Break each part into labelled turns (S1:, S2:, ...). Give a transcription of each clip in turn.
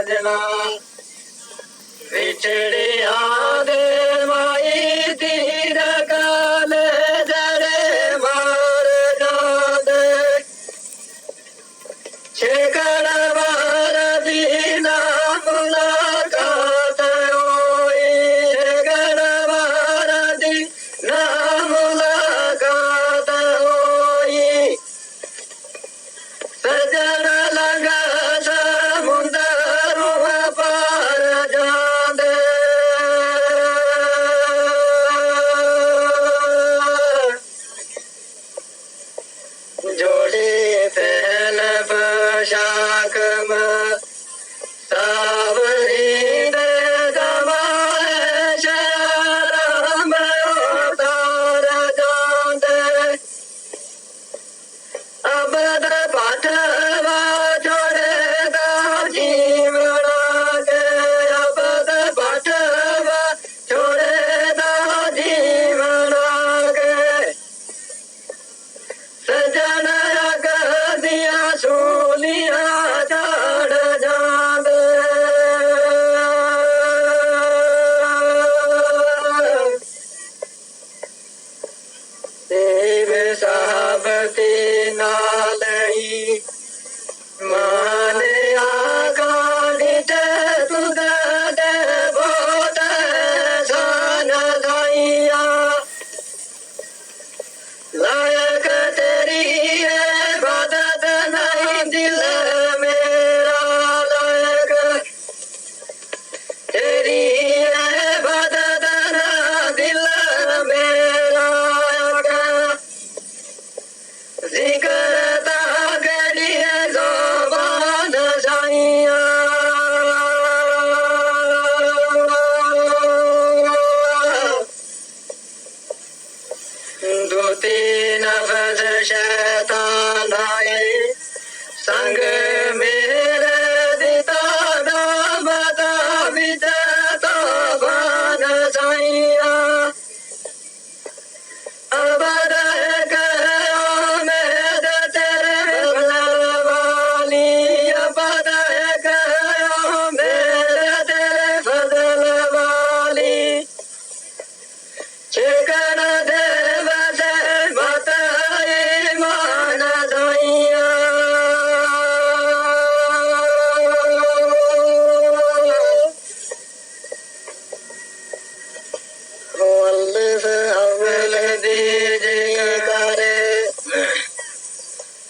S1: सजना बिछड़िया दे माई तीर काल जड़े मार जादे शेखर बार दीना मुलाकात होई शेखर बार दीना मुलाकात होई सजन लगा समुंदर पार जांदे जोड़े फैल पोशाक में सावरी दे जमाए शराब उतार जांदे अब पाठवा छोड़ेगा जीवना के अब पाठवा छोड़ेगा जीवना के सजन रख दिया सूलिया चढ़ जादे देव साहब ते नाल ही माने आगाड़ी ते तुद दे बोत सान धाइया लायक तेरी है मदद नहीं दिल मेरा लायक तेरी है मदद ना दिल मेरा जिक्र ताकड़ी है ज़ुबान साइया दो तीन नफ्स शैतान आए संग मेरे दिता नाम ताबिद तोबान साइया अबद करो मेद तेरे फजल वाली अबद करो मेरे तेरे फजल वाली शेखर देव से बताए मान साइया मुअल्लिफ अव्वल दीजिए करे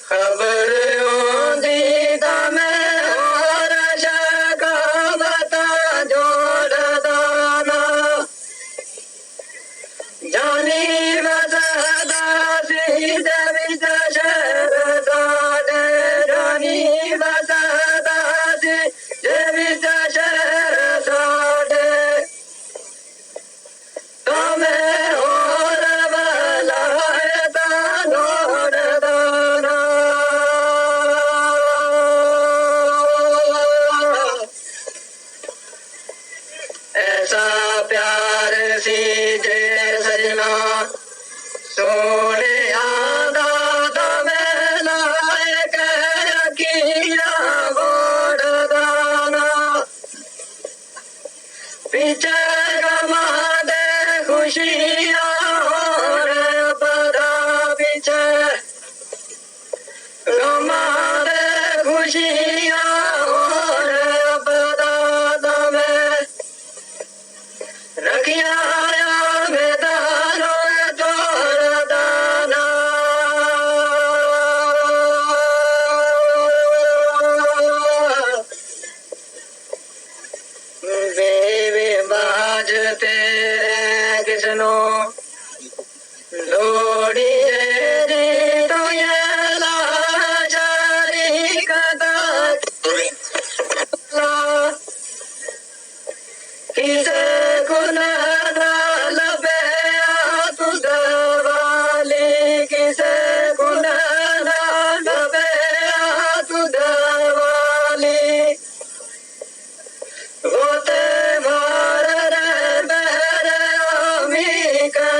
S1: खबर होंदी तमें और शकावत जोड़ दाना जानी बसदा सीध विच शहर साडे जानी बसदा सीध विच शहर साडे तमें और वलायत लोड़ दाना ऐसा प्यार सी जे सजना सोने दादा में लायक अकीरा गोड़ दाना पीछे गमा दे खुशियाँ और बड़ा पीछे गमा दे खुशियाँ और बड़ा दमे रखिया मैदानों तोड़ दाना बेबे बाज तेरे किसनो लोड़ी रे तो ये लाचारी कदा किसे गुना लबे तुद वाली किसे गुना लबे तुद वाली वो ते मार रे मेरे अमी का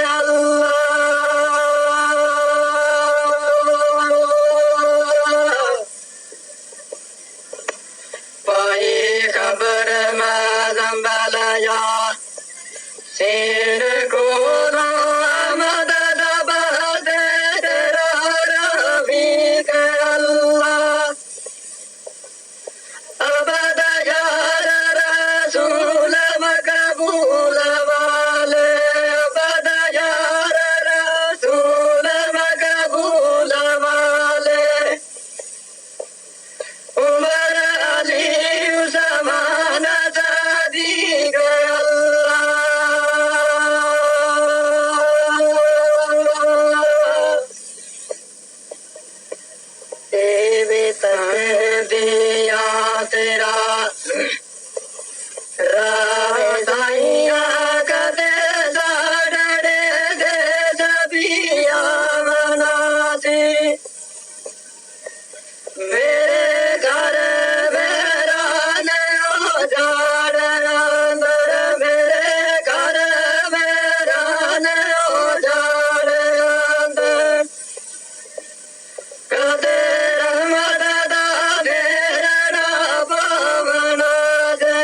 S1: दिया तेरा राधाइया कदे साड़े दे सबिया मनाती मेरे घर मेरा नया जार अंदर मेरे घर मेरा नया जार अंदर कदे रहमत दा फेरा पवना दे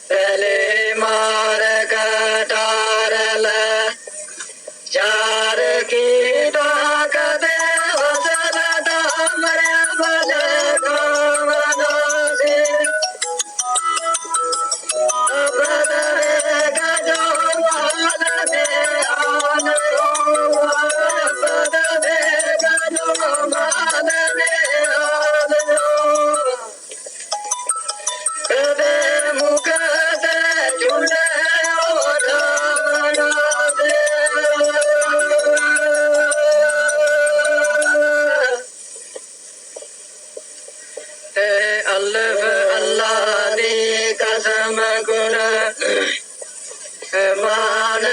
S1: पहले मार कटार चार की डाक दे वसल दामरे बले कामना से बदरे गजो माल दे आन बदरे गजो माल दे आन कदे मुख से झूले ओढ़ाना दे अल्लाह अल्लाह दी कसम गुण मान